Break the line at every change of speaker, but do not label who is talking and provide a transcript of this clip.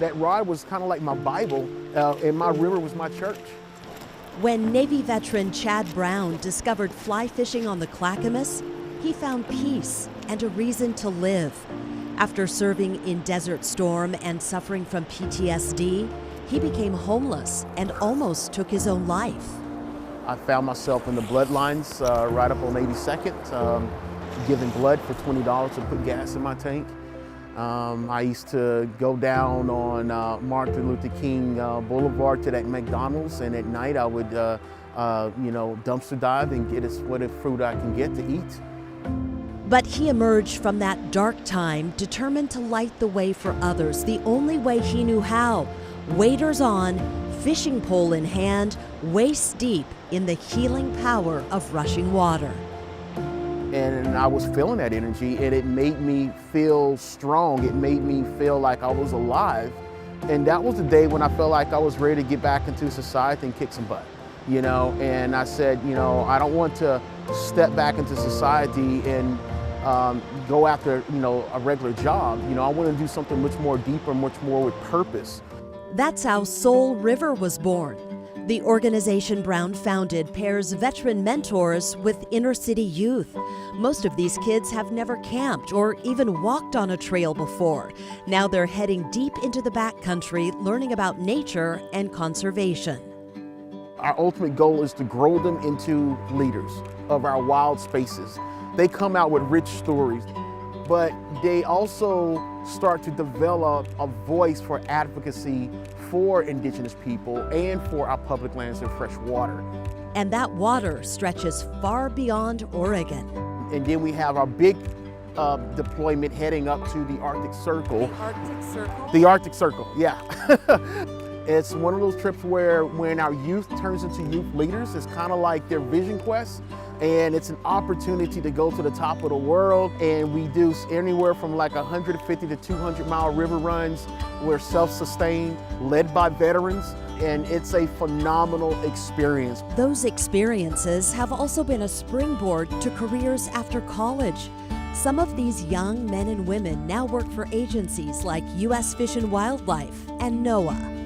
that rod was kind of like my Bible, and my river was my church.
When Navy veteran Chad Brown discovered fly fishing on the Clackamas, he found peace and a reason to live. After serving in Desert Storm and suffering from PTSD, he became homeless and almost took his own life.
I found myself in the bloodlines right up on 82nd, giving blood for $20 to put gas in my tank. I used to go down on Martin Luther King Boulevard to that McDonald's, and at night I would, dumpster dive and get as what fruit I can get to eat.
But he emerged from that dark time determined to light the way for others the only way he knew how. Waders on, fishing pole in hand, waist deep in the healing power of rushing water.
And I was feeling that energy, and it made me feel strong. It made me feel like I was alive. And that was the day when I felt like I was ready to get back into society and kick some butt, And I said, I don't want to step back into society and go after, a regular job. I want to do something much more deeper, much more with purpose.
That's how Soul River was born. The organization Brown founded pairs veteran mentors with inner city youth. Most of these kids have never camped or even walked on a trail before. Now they're heading deep into the backcountry, learning about nature and conservation.
Our ultimate goal is to grow them into leaders of our wild spaces. They come out with rich stories, but they also start to develop a voice for advocacy for indigenous people and for our public lands and fresh water.
And that water stretches far beyond Oregon.
And then we have our big deployment heading up to the Arctic Circle.
The Arctic Circle?
The Arctic Circle, yeah. It's one of those trips where when our youth turns into youth leaders, it's kind of like their vision quest. And it's an opportunity to go to the top of the world. And we do anywhere from like 150 to 200 mile river runs. We're self-sustained, led by veterans, and it's a phenomenal experience.
Those experiences have also been a springboard to careers after college. Some of these young men and women now work for agencies like U.S. Fish and Wildlife and NOAA.